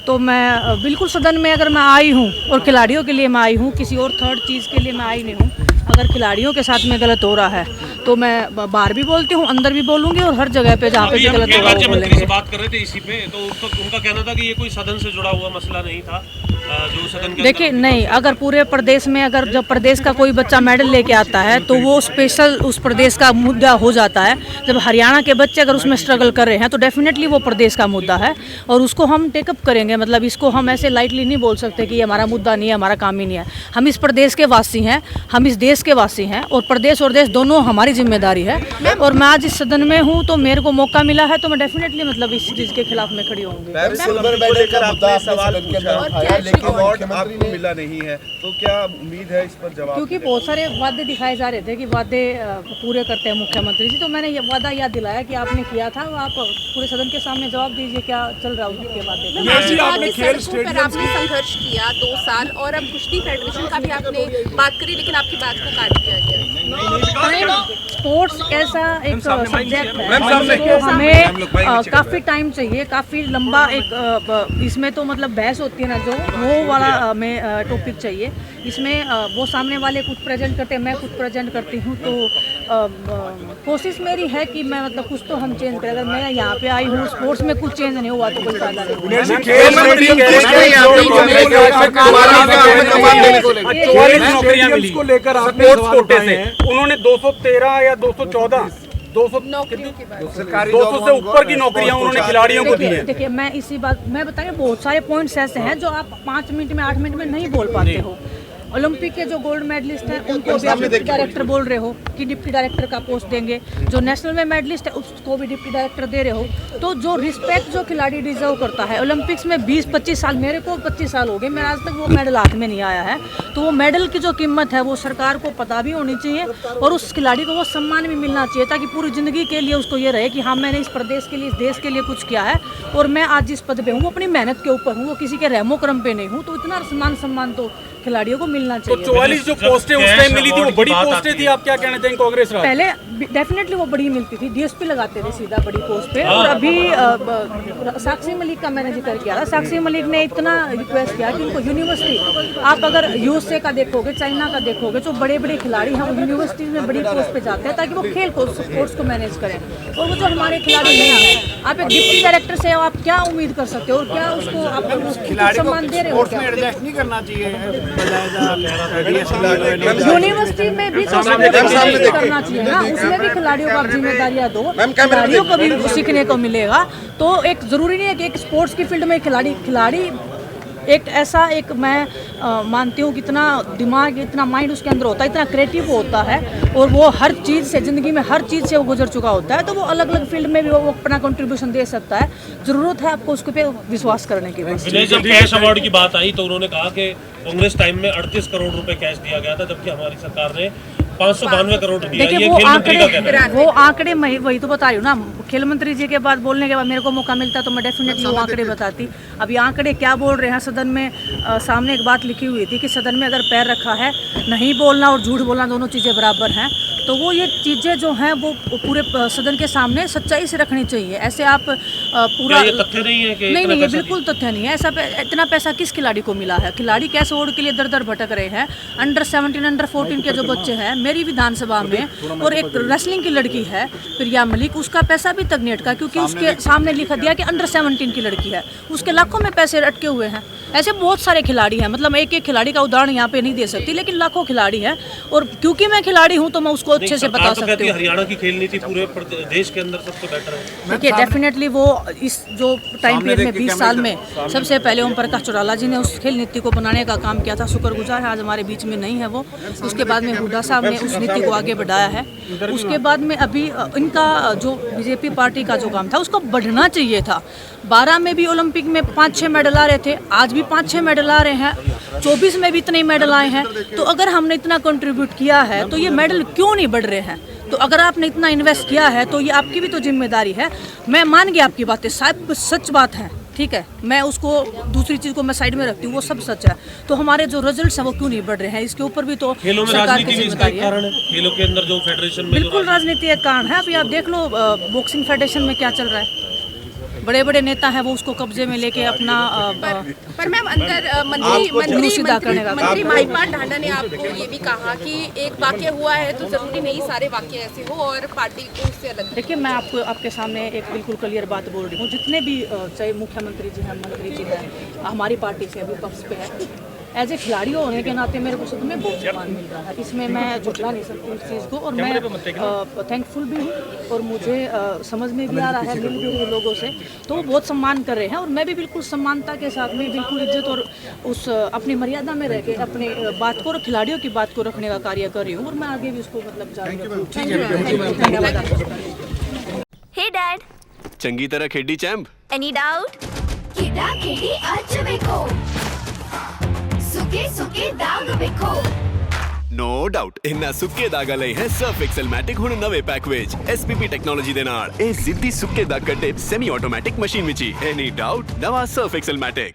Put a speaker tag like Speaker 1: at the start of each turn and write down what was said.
Speaker 1: तो मैं बिल्कुल सदन में अगर मैं आई हूँ और खिलाड़ियों के लिए मैं आई हूँ, किसी और थर्ड चीज़ के लिए मैं आई नहीं हूँ। अगर खिलाड़ियों के साथ में गलत हो रहा है तो मैं बाहर भी बोलती हूँ, अंदर भी बोलूँगी और हर जगह पे जहाँ पे भी गलत हो रहा है वो बोलेंगे।
Speaker 2: बात कर रहे थे इसी पे, तो उनका कहना था कि ये कोई सदन से जुड़ा हुआ मसला नहीं था जो सदन के
Speaker 1: देखिए नहीं, अगर पूरे प्रदेश में अगर जब प्रदेश का कोई बच्चा मेडल लेके आता है तो वो स्पेशल उस प्रदेश का मुद्दा हो जाता है। जब हरियाणा के बच्चे अगर उसमें स्ट्रगल कर रहे हैं तो डेफिनेटली वो प्रदेश का मुद्दा है और उसको हम टेकअप करेंगे। मतलब इसको हम ऐसे लाइटली नहीं बोल सकते कि ये हमारा मुद्दा नहीं है, हमारा काम ही नहीं है। हम इस प्रदेश के वासी हैं, हम इस देश के वासी हैं और प्रदेश और देश दोनों हमारी जिम्मेदारी है। और मैं आज इस सदन में हूँ तो मेरे को मौका मिला है तो मैं डेफिनेटली मतलब इस चीज़ के खिलाफ मैं खड़ी होंगी।
Speaker 3: आपको मिला नहीं है तो क्या उम्मीद है इस पर जवाब?
Speaker 1: क्योंकि बहुत सारे वादे दिखाए जा रहे थे कि वादे पूरे करते हैं मुख्यमंत्री जी, तो मैंने ये वादा याद दिलाया कि आपने किया था, वो आप पूरे सदन के सामने जवाब दीजिए क्या चल रहा है उसके वादे।
Speaker 4: आपने संघर्ष किया 2 साल और अब कुश्ती फेडरेशन का भी आपने बात करी, लेकिन आपकी बात को काट दिया गया।
Speaker 1: स्पोर्ट्स ऐसा एक सब्जेक्ट है तो हमें काफ़ी टाइम चाहिए, काफ़ी लंबा एक इसमें तो मतलब बहस होती है ना, जो वो वाला हमें टॉपिक चाहिए। इसमें वो सामने वाले कुछ प्रेजेंट करते हैं, मैं कुछ प्रेजेंट करती हूँ, तो कोशिश मेरी है कि मैं मतलब कुछ तो हम चेंज करें। अगर मैं यहाँ पे आई हूँ स्पोर्ट्स में कुछ चेंज नहीं हुआ तो कोई फायदा नहीं।
Speaker 5: उन्होंने 213 या 214 200 से ऊपर की नौकरियां उन्होंने खिलाड़ियों को दी है।
Speaker 1: देखिए मैं इसी बात मैं बताऊँ, बहुत सारे पॉइंट्स ऐसे हैं जो आप 5 मिनट में 8 मिनट में नहीं बोल पाते हो। ओलंपिक के जो गोल्ड मेडलिस्ट हैं उनको भी आप डिप्टी डायरेक्टर बोल रहे हो कि डिप्टी डायरेक्टर का पोस्ट देंगे, जो नेशनल में मेडलिस्ट है उसको भी डिप्टी डायरेक्टर दे रहे हो। तो जो रिस्पेक्ट जो खिलाड़ी डिजर्व करता है, ओलंपिक्स में 20-25 साल, मेरे को 25 साल हो गए, मेरा आज तक वो मेडल हाथ में नहीं आया है, तो वो मेडल की जो कीमत है वो सरकार को पता भी होनी चाहिए और उस खिलाड़ी को वो सम्मान भी मिलना चाहिए, ताकि पूरी ज़िंदगी के लिए उसको ये रहे कि हाँ मैंने इस प्रदेश के लिए, इस देश के लिए कुछ किया है और मैं आज जिस पद पे हूँ अपनी मेहनत के ऊपर हूँ, वो किसी के रहमो क्रम पे नहीं हूँ। तो इतना सम्मान तो खिलाड़ियों को मिलना चाहिए।
Speaker 5: तो 44 जो पोस्टें उस टाइम मिली थी वो बड़ी पोस्टें थी, आप क्या कहना चाहेंगे कांग्रेस राज?
Speaker 1: पहले डेफिनेटली वो बड़ी मिलती थी, डीएसपी लगाते थे सीधा बड़ी पोस्ट पे। और अभी साक्षी मलिक का मैंने जिक्र किया था, साक्षी मलिक ने इतना रिक्वेस्ट किया कि उनको यूनिवर्सिटी, आप अगर यूएसए का देखोगे, चाइना का देखोगे, जो बड़े बड़े खिलाड़ी हैं वो यूनिवर्सिटी में बड़ी पोस्ट पे जाते हैं ताकि वो खेल को, स्पोर्ट्स को मैनेज करें। और वो जो हमारे खिलाड़ी नहीं हैं, आप एक डिप्टी डायरेक्टर से आप क्या उम्मीद कर सकते हो और क्या उसको आप सम्मान दे रहे हो?
Speaker 6: नहीं करना चाहिए
Speaker 1: यूनिवर्सिटी में भी तो करना चाहिए ना, उसमें भी खिलाड़ियों को आप जिम्मेदारियां दो, खिलाड़ियों को भी सीखने को मिलेगा। तो एक जरूरी नहीं है कि एक स्पोर्ट्स की फील्ड में खिलाड़ी एक ऐसा एक मैं मानती हूँ कि इतना दिमाग, इतना माइंड उसके अंदर होता है, इतना क्रिएटिव होता है और वो हर चीज़ से, ज़िंदगी में हर चीज़ से वो गुजर चुका होता है, तो वो अलग अलग फील्ड में भी वो अपना कंट्रीब्यूशन दे सकता है। ज़रूरत है आपको उसके पे विश्वास करने की।
Speaker 2: जब कैश अवार्ड की बात आई तो उन्होंने कहा कि कांग्रेस टाइम में 38 करोड़ रुपए कैश दिया गया था, जबकि हमारी सरकार ने 592 करोड़ दिया।
Speaker 1: देखिए वो आंकड़े मैं वही तो बता रही हूँ ना, खेल मंत्री जी के बाद बोलने के बाद मेरे को मौका मिलता तो मैं डेफिनेटली वो आंकड़े बताती। अभी आंकड़े क्या बोल रहे हैं, सदन में सामने एक बात लिखी हुई थी कि सदन में अगर पैर रखा है, नहीं बोलना और झूठ बोलना दोनों चीज़ें बराबर हैं, तो वो ये चीज़ें जो हैं वो पूरे सदन के सामने सच्चाई से रखनी चाहिए। ऐसे आप पूरा
Speaker 2: ये तथ्य नहीं है कि
Speaker 1: नहीं, ये बिल्कुल तथ्य नहीं है। ऐसा इतना पैसा किस खिलाड़ी को मिला है? खिलाड़ी कैश अवार्ड के लिए दर दर भटक रहे हैं। अंडर 17, अंडर 14 के जो बच्चे हैं मेरी विधानसभा में, और एक रेसलिंग की लड़की है प्रिया मलिक, उसका पैसा भी तगनेट का, क्योंकि उसके सामने लिखा दिया कि अंडर 17 की लड़की है, उसके लाखों में पैसे अटके हुए हैं। ऐसे बहुत सारे खिलाड़ी हैं, मतलब एक एक खिलाड़ी का उदाहरण यहाँ पे नहीं दे सकती, लेकिन लाखों खिलाड़ी हैं और क्योंकि मैं खिलाड़ी हूँ तो मैं उसको अच्छे से बता सकती हूँ।
Speaker 2: हरियाणा की खेल नीति पूरे देश के अंदर सबसे बेटर है।
Speaker 1: देखिए डेफिनेटली वो इस जो टाइम पीरियड में 20 साल में सबसे पहले ओम प्रकाश चौटाला जी ने उस खेल नीति को बनाने का काम किया था, शुक्रगुजार है, आज हमारे बीच में नहीं है वो। उसके बाद में हुड्डा साहब ने उस नीति को आगे बढ़ाया है। उसके बाद में अभी इनका जो बीजेपी पार्टी का जो काम था उसको बढ़ना चाहिए था। 12 में भी ओलंपिक में 5-6 मेडल आ रहे थे, आज भी 5-6 मेडल आ रहे हैं, 24 में भी इतने ही मेडल आए हैं। तो अगर हमने इतना कंट्रीब्यूट किया है तो ये मेडल क्यों नहीं बढ़ रहे हैं? तो अगर आपने इतना इन्वेस्ट किया है तो ये आपकी भी तो जिम्मेदारी है। मैं मान गया आपकी बातें, सब सच बात है, ठीक है, मैं उसको दूसरी चीज़ को मैं साइड में रखती हूँ, वो सब सच है। तो हमारे जो रिजल्ट्स हैं वो क्यों नहीं बढ़ रहे हैं, इसके ऊपर भी तो सरकार की जिम्मेदारी है।
Speaker 2: खेलों के अंदर जो फेडरेशन में
Speaker 1: बिल्कुल राजनीति एक कारण है। अभी आप देख लो बॉक्सिंग फेडरेशन में क्या चल रहा है। बड़े बड़े नेता हैं वो उसको कब्जे में लेके अपना
Speaker 4: पर मैम अंदर मंत्री
Speaker 1: सीधा करने का
Speaker 4: मंत्री महिपाल ढांडा ने आपको ये भी कहा कि एक वाक्य हुआ है तो जरूरी नहीं सारे वाक्य ऐसे हो और पार्टी को उससे अलग।
Speaker 1: देखिए, मैं आपको आपके सामने एक बिल्कुल क्लियर बात बोल रही हूँ। जितने भी चाहे मुख्यमंत्री जी हैं, मंत्री जी हैं, हमारी पार्टी से विपक्ष पे है, एज ए खिलाड़ी होने के नाते मेरे को सच में बहुत सम्मान मिल रहा है। इसमें मैं झुठला नहीं सकती इस चीज़ को, और मैं थैंकफुल भी हूँ, और मुझे समझ में भी आ रहा है मिल भी लोगों से, तो वो बहुत सम्मान कर रहे हैं। और मैं भी बिल्कुल सम्मानता के साथ में, बिल्कुल इज्जत और उस अपनी मर्यादा में रह के अपने बात को और खिलाड़ियों की बात को रखने का कार्य कर रही हूँ, और मैं आगे भी उसको मतलब जारी रखूँ। धन्यवाद आपको।
Speaker 7: हे डैड,
Speaker 8: चंगी तरह खेडी चैंप।
Speaker 7: Any doubt?
Speaker 9: किदा खेडी अज वेखो सुके सुके दाग वेखो
Speaker 8: नो डाउट इन्ना सुक्के दागा ਲਈ ਹੈ ਸਰਫ ਐਕਸਲ ਮੈਟਿਕ ਹੁਣ ਨਵੇਂ ਪੈਕ ਵਿੱਚ SPP ਟੈਕਨੋਲੋਜੀ ਦੇ ਨਾਲ ਇਹ ਜ਼ਿੱਦੀ ਸੁੱਕੇ ਦਾਗ ਕੱਢੇ ਸੈਮੀ ਆਟੋਮੈਟਿਕ ਮਸ਼ੀਨ ਵਿੱਚ ਹੀ ਐਨੀ ਡਾਊਟ ਨਵਾਂ ਸਰਫ ਐਕਸਲ ਮੈਟਿਕ।